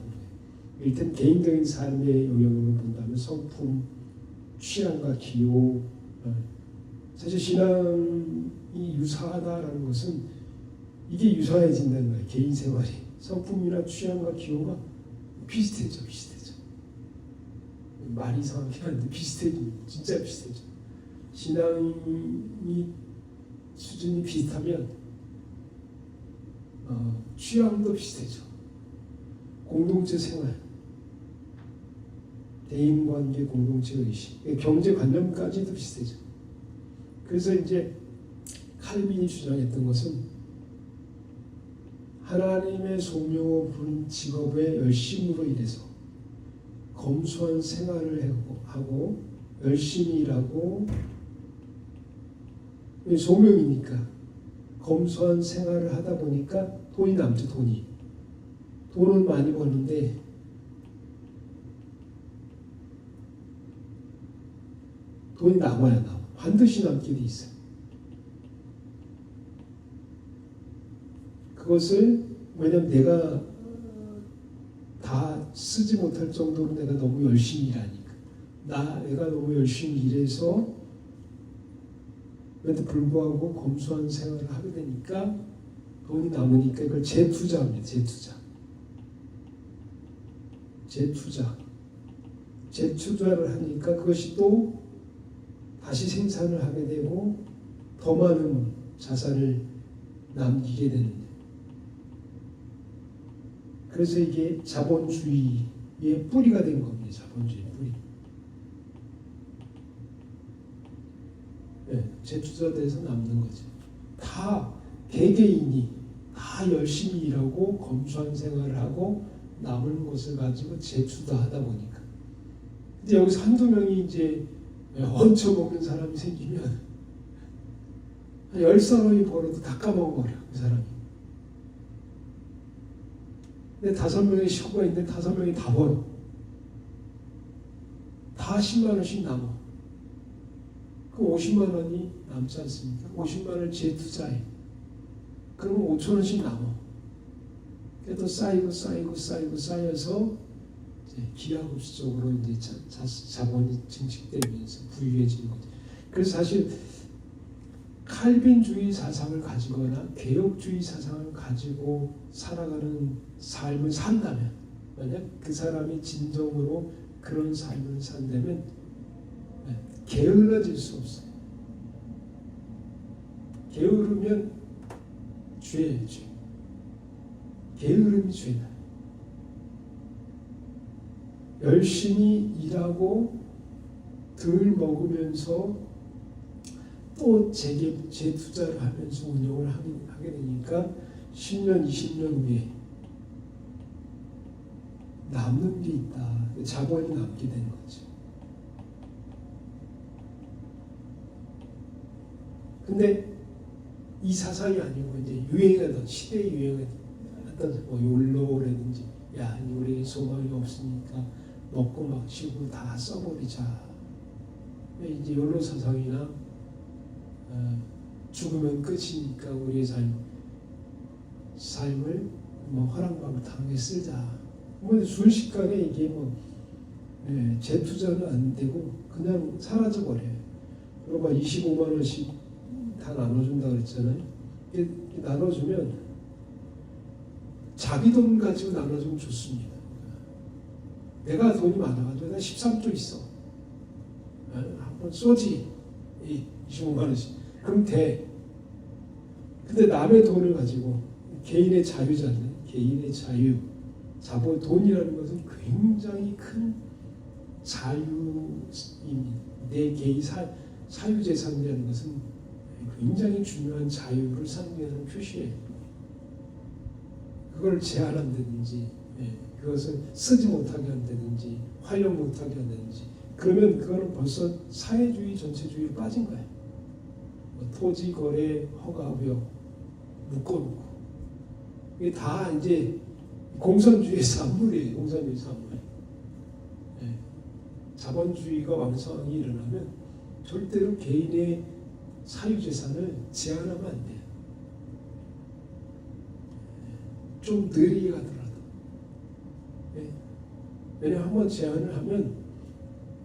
일단 개인적인 삶의 영역으로 본다면 성품, 취향과 기호, 사실 신앙이 유사하다라는 것은 이게 유사해진다는 거예요. 개인 생활이 성품이나 취향과 기호가 비슷해져. 말이 이상하게 하는데 진짜 비슷해져. 신앙이 수준이 비슷하면 취향도 비슷해져. 공동체 생활, 대인관계, 공동체 의식, 경제관념까지도 비슷해져. 그래서 이제 칼빈이 주장했던 것은 하나님의 소명을 부른 직업의 열심으로 인해서 검소한 생활을 하고 열심히 일하고 소명이니까 검소한 생활을 하다 보니까 돈이 남죠. 돈은 많이 버는데 돈이 남아야 남아. 반드시 남게 돼 있어요. 그것을 왜냐면 내가 다 쓰지 못할 정도로 내가 너무 열심히 일하니까. 내가 너무 열심히 일해서 그래도 불구하고 검소한 생활을 하게 되니까 돈이 남으니까 이걸 재투자합니다. 재투자를 하니까 그것이 또 다시 생산을 하게 되고 더 많은 자산을 남기게 되는 거예요. 그래서 이게 자본주의의 뿌리가 된 겁니다. 자본주의 뿌리. 네, 재투자돼서 남는 거죠. 다 개개인이 다 열심히 일하고 검소한 생활을 하고 남은 것을 가지고 재투자하다 보니까. 근데 여기서 한두 명이 이제 얹혀 먹는 사람이 생기면 한 10사람이 벌어도 다 까먹어버려. 그 사람이. 근데 5명의 식구가 있는데 5명이 다 벌어. 다 10만 원씩 남아. 그 50만 원이 남지 않습니까? 50만 원을 재투자해. 그러면 5천 원씩 남아. 그래도 쌓여서 기하급수적으로 이제 자본이 증식되면서 부유해지는 거죠. 그래서 사실 칼빈주의 사상을 가지거나 개혁주의 사상을 가지고 살아가는 삶을 산다면, 만약 그 사람이 진정으로 그런 삶을 산다면 게을러질 수 없어요. 게으르면 죄예요, 죄. 게으름이 죄다. 열심히 일하고 덜 먹으면서 또 재투자를 하면서 운영을 하게 되니까 10년, 20년 후에 남는 게 있다. 자본이 남게 되는 거죠. 근데 이 사상이 아니고 이제 유행하던 시대의 유행하던 욜로라든지 야 우리 소망이 없으니까 먹고 마시고 다 써버리자. 이제 욜로 사상이나 죽으면 끝이니까 우리의 삶을 허랑방탕하게 쓰자. 순식간에 이게 재투자는 안 되고 그냥 사라져 버려요. 그리고 25만 원씩 다 나눠준다 그랬잖아요. 나눠주면 자기 돈 가지고 나눠주면 좋습니다. 내가 돈이 많아가지고 나 13조 있어. 한번 쏘지. 25만 원씩. 그럼 돼. 근데 남의 돈을 가지고 개인의 자유잖아요. 개인의 자유. 돈이라는 것은 굉장히 큰 자유입니다. 내 개인 사유재산이라는 것은 굉장히 중요한 자유를 상징하는 표시예요. 그걸 제한한다든지, 그것을 쓰지 못하게 한다든지, 활용 못하게 한다든지, 그러면 그거는 벌써 사회주의 전체주의로 빠진 거예요. 토지 거래 허가구역 묶어놓고 이게 다 이제 공산주의 산물이에요. 공산주의 산물. 자본주의가 왕성하게 일어나면 절대로 개인의 사유재산을 제한하면 안 돼요. 좀 느리게 가더라도. 왜냐하면 한번 제한을 하면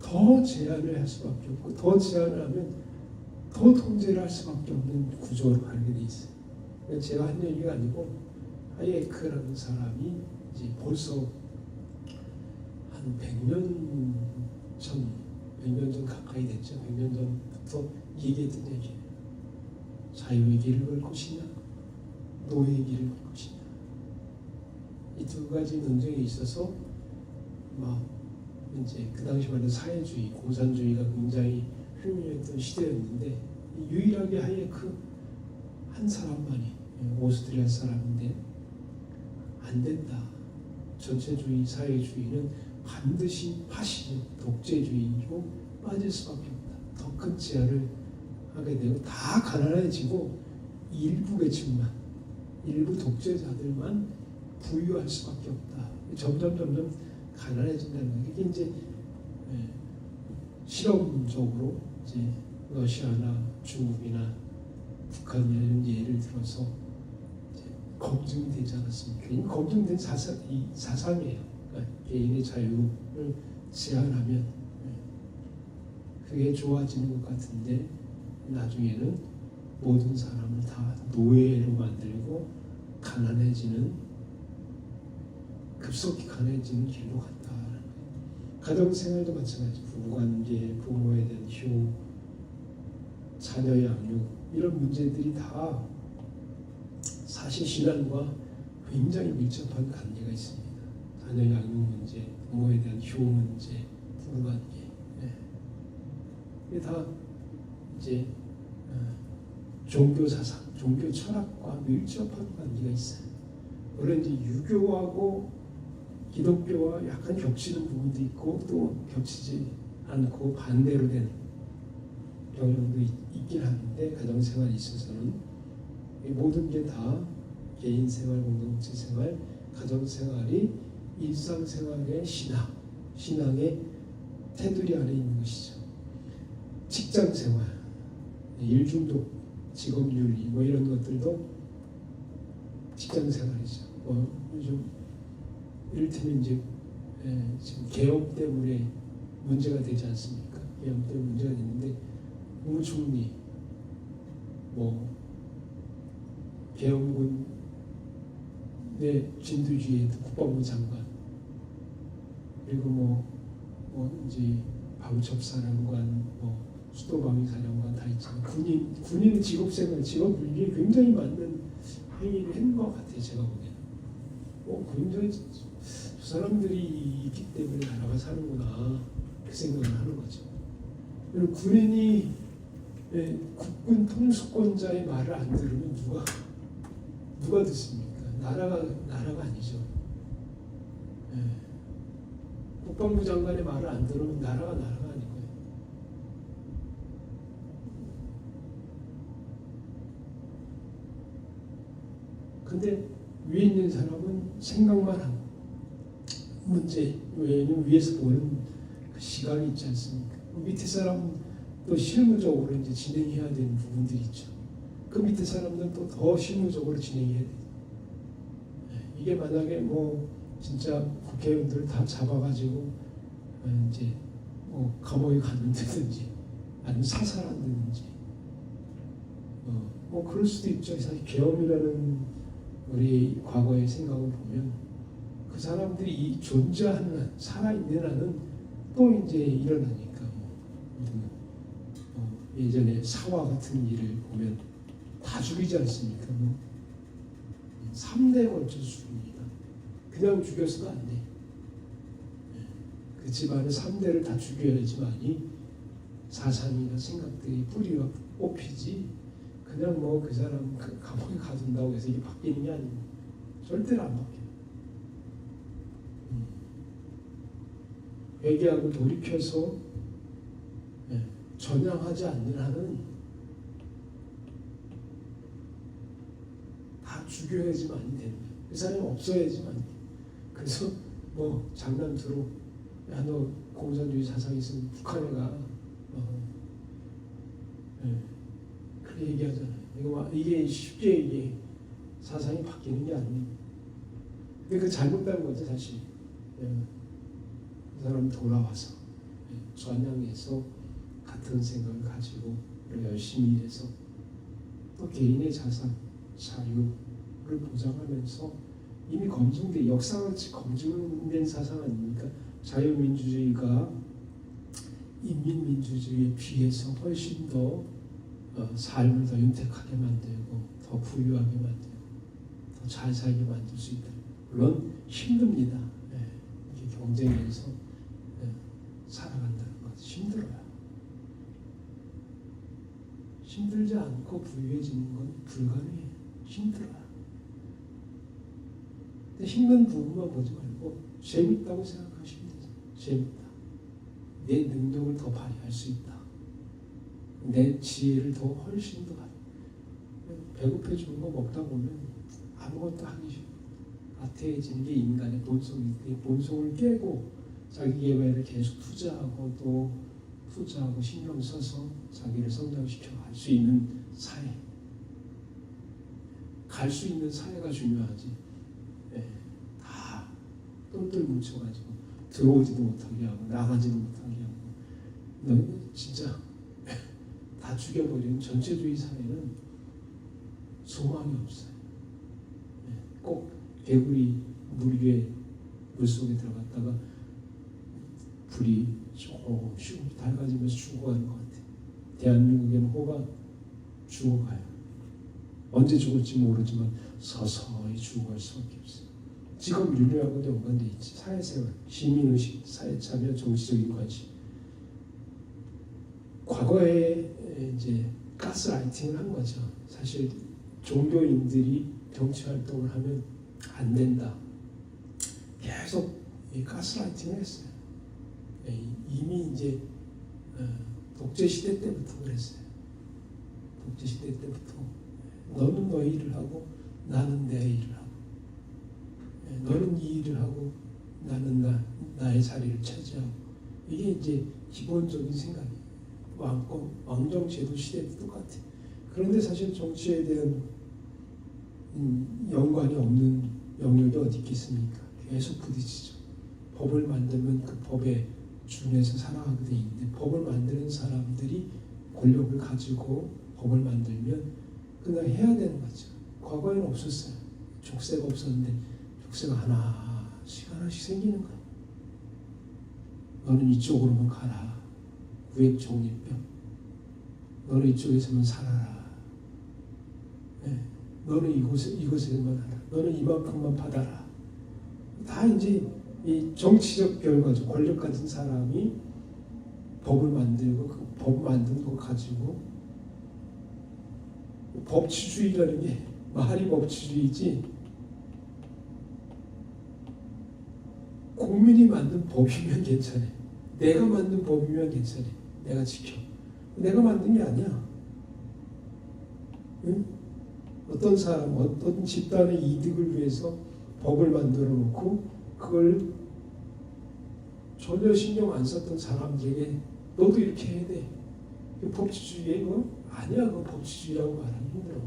더 제한을 할 수밖에 없고 더 제한을 하면 더 통제를 할 수밖에 없는 구조로 가게 돼 있어요. 제가 한 얘기가 아니고 하이에크라는 사람이 이제 벌써 한 100년 전 가까이 됐죠. 100년 전부터 얘기했던 얘기예요. 자유의 길을 걸 것이냐, 노예의 길을 걸 것이냐. 이 두 가지 논쟁에 있어서 이제 그 당시 말로 사회주의, 공산주의가 굉장히 흉흉했던 시대였는데 유일하게 하이에크 한 사람만이 오스트리아 사람인데 안 된다. 전체주의, 사회주의는 반드시 파시즘, 독재주의로 빠질 수밖에 없다. 더 큰 제한을 하게 되고 다 가난해지고 일부 계층만 일부 독재자들만 부유할 수밖에 없다. 점점 가난해진다는 거예요. 이게 이제 실험적으로 이제 러시아나 중국이나 북한이라는 예를 들어서 이제 검증이 되지 않았습니까? 이미 검증된 사상이에요. 그러니까 개인의 자유를 제한하면 그게 좋아지는 것 같은데 나중에는 모든 사람을 다 노예로 만들고 급속히 가난해지는 길로 간다. 가정생활도 마찬가지. 부부관계, 부모에 대한 효, 자녀 양육 이런 문제들이 다 사실 신앙과 굉장히 밀접한 관계가 있습니다. 자녀 양육 문제, 부모에 대한 효 문제, 부부관계 이게 다 이제 종교 사상, 종교 철학과 밀접한 관계가 있어요. 물론 이제 유교하고 기독교와 약간 겹치는 부분도 있고 또 겹치지 않고 반대로 되는 경향도 있긴 한데 가정생활에 있어서는 모든 게 다 개인생활, 공동체생활, 가정생활이 일상생활의 신앙의 테두리 안에 있는 것이죠. 직장생활, 일중독, 직업윤리 이런 것들도 직장생활이죠. 요즘 이를테면 이제 지금 계엄 때문에 문제가 되지 않습니까? 계엄 때문에 문제가 됐는데 국무총리, 계엄군 내 진두지휘 국방부 장관, 그리고 이제 방첩사령관, 수도방위사령관 다 있지만 군인 직업생활, 직업윤리에 굉장히 맞는 행위를 한 것 같아요. 제가 보기에는. 굉장히 저 사람들이 있기 때문에 나라가 사는구나 그 생각을 하는 거죠. 그리고 군인이 국군 통수권자의 말을 안 들으면 누가 듣습니까? 나라가 아니죠. 국방부 장관의 말을 안 들으면 나라가 아니고요. 근데 위에 있는 사람은 생각만 하고 문제 외에는 위에서 보는 그 시각이 있지 않습니까? 밑에 사람은 또 실무적으로 이제 진행해야 되는 부분들이 있죠. 그 밑에 사람들은 또 더 실무적으로 진행해야 돼요. 이게 만약에 진짜 국회의원들을 다 잡아가지고 이제 감옥에 가는다든지 아니면 사살한다든지 그럴 수도 있죠. 사실 계엄이라는 우리 과거의 생각을 보면 그 사람들이 존재하는 한, 살아있는 한은 또 이제 일어나니까 예전에 사화 같은 일을 보면 다 죽이지 않습니까? 3대에 걸쳐서 죽입니다. 그냥 죽여서도 안 돼. 그 집안의 3대를 다 죽여야지만이 사상이나 생각들이 뿌리가 뽑히지 그냥 그 사람 감옥에 가둔다고 해서 이게 바뀌는 게 아닙니다. 절대로 안 바뀌어요. 회개하고 돌이켜서 전향하지 않는 한은 다 죽여야지만이 되는 거예요. 그 사람이 없어야지만이 돼요. 그래서 장난투로 너 공산주의 사상이 있으면 북한에 가. 그렇게 얘기하잖아요. 이게 쉽게 이게 사상이 바뀌는 게 아닙니다. 근데 그 잘못된 거죠 사실. 그 사람 돌아와서 전향해서 같은 생각을 가지고 열심히 일해서 또 개인의 자산, 자유를 보장하면서 이미 검증된 역사같이 검증된 사상 아닙니까? 자유민주주의가 인민민주주의에 비해서 훨씬 더 삶을 더 윤택하게 만들고 더 부유하게 만들고 더 잘 살게 만들 수 있다. 물론 힘듭니다. 이렇게 경쟁에서 살아간다는 것 힘들어요. 힘들지 않고 부유해지는 건 불가능해요. 힘들어요. 근데 힘든 부분만 보지 말고 재밌다고 생각하시면 되죠. 재밌다. 내 능력을 더 발휘할 수 있다. 내 지혜를 더 훨씬 더 배고파지는 거 먹다 보면 아무것도 하기 싫어. 나태해지는 게 인간의 본성인데 이 본성을 깨고 자기 개발에 계속 투자하고 또 투자하고 신경 써서 자기를 성장시켜 갈 수 있는 사회, 갈 수 있는 사회가 중요하지. 다 똘똘 뭉쳐가지고 들어오지도 못하게 하고 나가지도 못하게 하고 너 진짜 다 죽여버리는 전체주의 사회는 소망이 없어요. 꼭 개구리 물 위에 물속에 들어갔다가 불이 조금씩 밝아지면서 죽어가는 것 같아요. 대한민국에는 호가 죽어가요. 언제 죽을지 모르지만 서서히 죽어갈 수밖에 없어요. 직업 윤리하고도 연관돼 있지. 사회생활, 시민의식, 사회참여, 정치적인 관심. 과거에 이제 가스라이팅을 한 거죠. 사실 종교인들이 정치 활동을 하면 안 된다. 계속 가스라이팅을 했어요. 이미 이제 독재 시대 때부터 그랬어요. 독재 시대 때부터 너는 너 일을 하고 나는 내 일을 하고 너는 이 일을 하고 나는 나의 자리를 차지하고 이게 이제 기본적인 생각이에요. 왕정제도 시대도 똑같아요. 그런데 사실 정치에 대한 연관이 없는 영역이 어디 있겠습니까? 계속 부딪히죠. 법을 만들면 그 법에 준해서 살아가게 돼 있는데 법을 만드는 사람들이 권력을 가지고 법을 만들면 그냥 해야 되는 거죠. 과거에는 없었어요. 족쇄가 없었는데 족쇄가 하나씩 생기는 거예요. 너는 이쪽으로만 가라. 구획 정립병. 너는 이쪽에서만 살아라. 너는 이곳에만 하라. 너는 이만큼만 받아라. 다 이제 이 정치적 결과죠. 권력 가진 사람이 법을 만들고 그 법 만든 거 가지고 법치주의라는 게 말이 법치주의지 국민이 만든 법이면 괜찮아. 내가 만든 법이면 괜찮아. 내가 지켜. 내가 만든 게 아니야. 응? 어떤 사람, 어떤 집단의 이득을 위해서 법을 만들어 놓고 그걸 전혀 신경 안 썼던 사람들에게 너도 이렇게 해야 돼. 법치주의에 이거 아니야. 그거 법치주의라고 말하기 힘들어.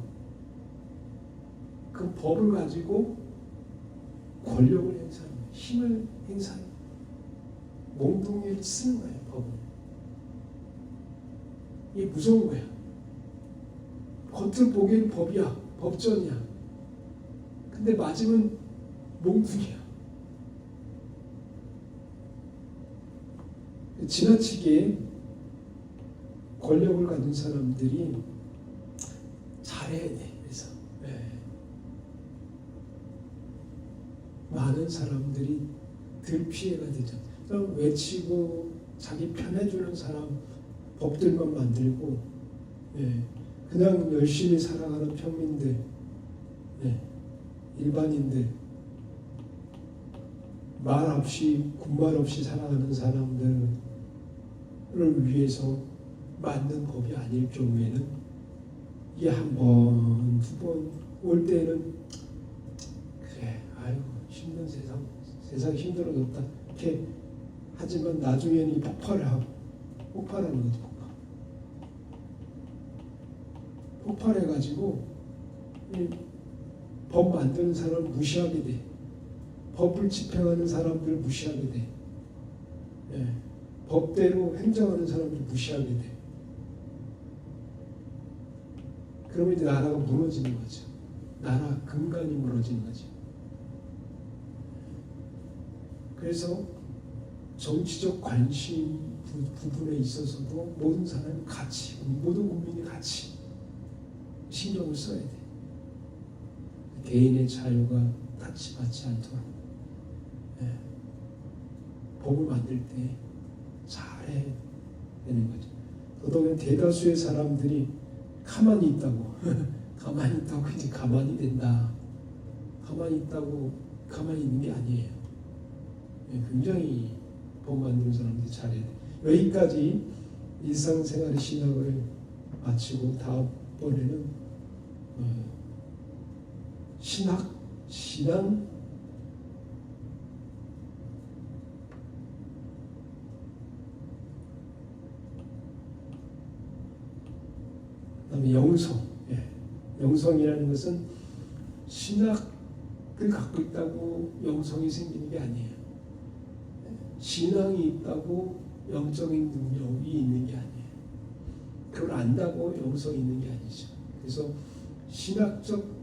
그 법을 가지고 권력을 행사하는 거야. 힘을 행사하는 거야. 몽둥이를 쓰는 거야. 법을. 이게 무서운 거야. 겉을 보기에는 법이야. 법전이야. 근데 맞으면 몽둥이야. 지나치게 권력을 가진 사람들이 잘해야 돼. 그래서 많은 사람들이 덜 피해가 되죠. 그냥 외치고 자기 편해주는 사람 법들만 만들고 그냥 열심히 살아가는 평민들, 일반인들, 말 없이 군말 없이 살아가는 사람들을 위해서 만든 법이 아닐 경우에는 이게 한 번, 두 번 올 때는 그래, 아이고 힘든 세상 힘들어졌다 이렇게 하지만 나중에는 폭발하는 거지. 폭발해가지고 법 만드는 사람을 무시하게 돼. 법을 집행하는 사람들을 무시하게 돼. 법대로 행정하는 사람들을 무시하게 돼. 그러면 이제 나라가 무너지는 거죠. 나라 근간이 무너지는 거죠. 그래서 정치적 관심 부분에 있어서도 모든 사람이 같이, 모든 국민이 같이 신경을 써야 돼. 개인의 자유가 타치받지 않도록 법을 만들 때 잘해야 되는 거죠. 더더욱 대다수의 사람들이 가만히 있다고 가만히 있다고 이제 가만히 된다. 가만히 있다고 가만히 있는 게 아니에요. 굉장히 법 만드는 사람들이 잘해야 돼. 여기까지 일상생활의 신학을 마치고 다음번에는 신앙, 그다음에 영성. 영성이라는 것은 신학을 갖고 있다고 영성이 생기는 게 아니에요. 신앙이 있다고 영적인 능력이 있는 게 아니에요. 그걸 안다고 영성이 있는 게 아니죠. 그래서 신학적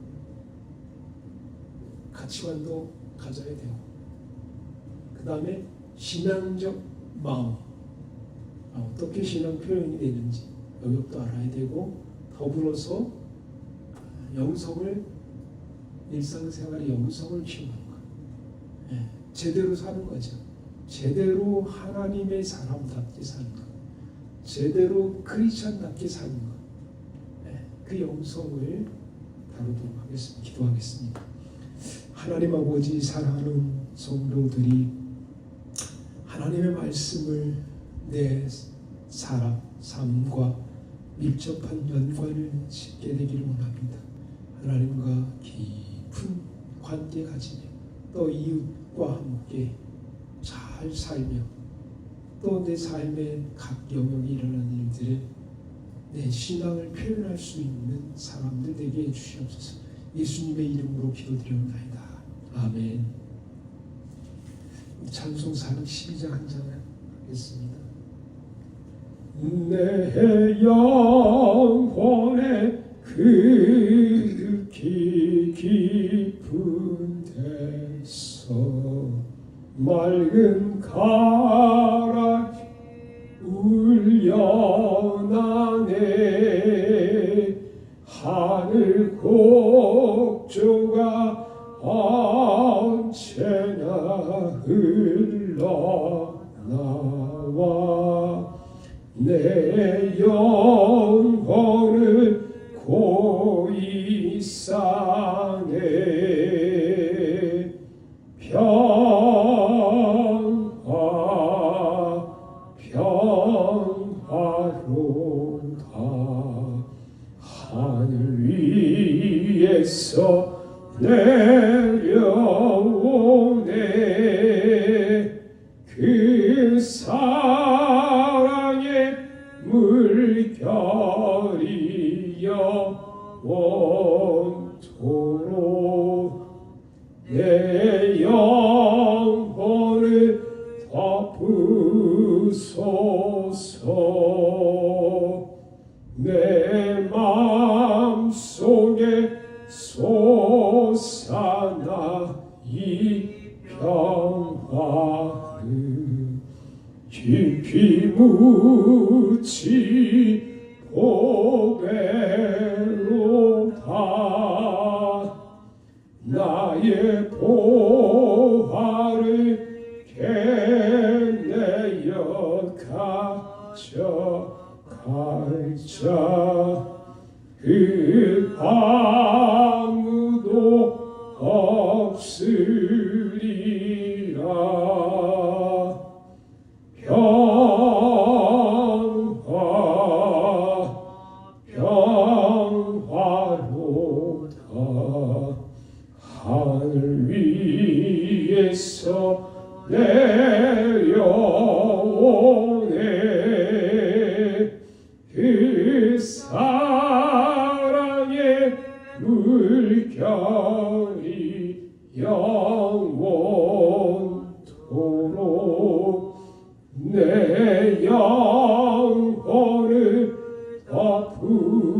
가치관도 가져야 되고, 그 다음에 신앙적 마음, 어떻게 신앙 표현이 되는지 영역도 알아야 되고, 더불어서 영성을, 일상생활의 영성을 키우는 것, 제대로 사는 거죠. 제대로 하나님의 사람답게 사는 것, 제대로 크리스천답게 사는 것, 그 영성을 다루도록 하겠습니다. 기도하겠습니다. 하나님 아버지, 사랑하는 성도들이 하나님의 말씀을 내 삶과 밀접한 연관을 짓게 되기를 원합니다. 하나님과 깊은 관계 가지며 또 이웃과 함께 잘 살며 또 내 삶의 각 영역에 일어나는 일들에 내 신앙을 표현할 수 있는 사람들 되게 해주시옵소서. 예수님의 이름으로 기도드리옵나이다. 아멘. 찬송사는 12장 한 장을 하겠습니다. 내 영혼의 그 깊은 데서 맑은 가락이 울려나네. 하늘 곡조가 언제나 흘러나와 내 영혼을 고이 싸네. 평화로다. 하늘 위에서 내려오네. 그 사랑의 물결이 영원토록 내 영혼을 덮으소서. 내 마음속에 솟아나 이 평화를 깊이 묻지 보배로다. 나의 보화를 캐내어 가져갈자. 그 아무도 없으리라. 평화로다. 하늘 위에서 내려오네. 그 사랑의 물결이 영원토록 내 영혼을 덮으소서.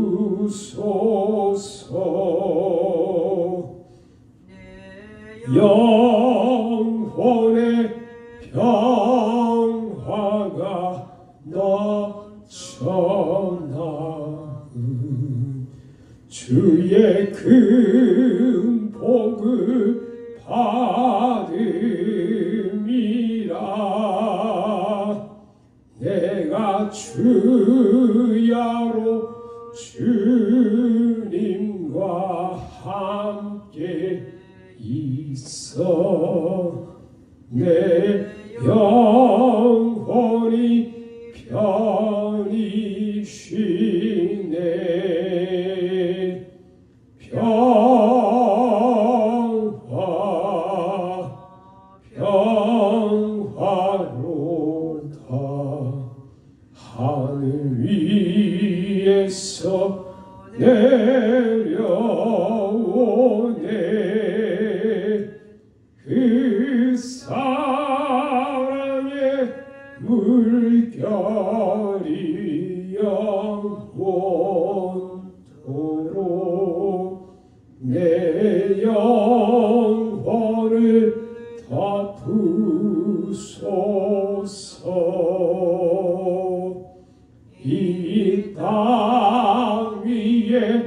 영혼의 평화가 넘쳐나는 주의 큰 복을 받음이라. 내가 주야로 주님과 함께 있어. 내 영혼이 편히 쉬네. 평화로다. 위에서 내려오네. 그 사랑의 물결이 영원토록 내 영혼을 덮으소서. 이 땅 위에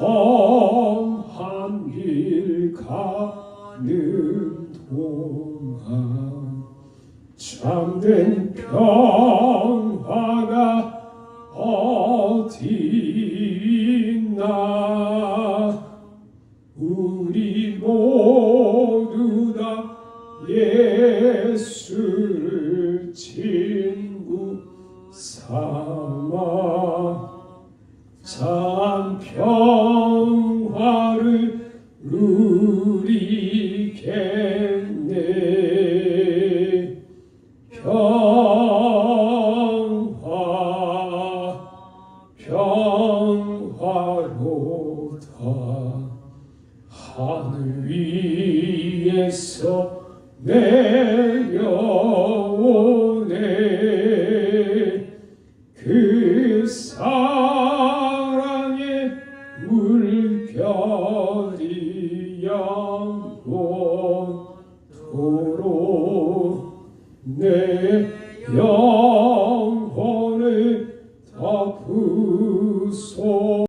험한 길 가는 동안 참된 평화가 어디 있나. 우리 모두 다 예수를 친구 삼아 참 평화를 누리겠네. 평화로다. 하늘 위에서 내려오네. 그 사랑의 물결이 영원토록 내 영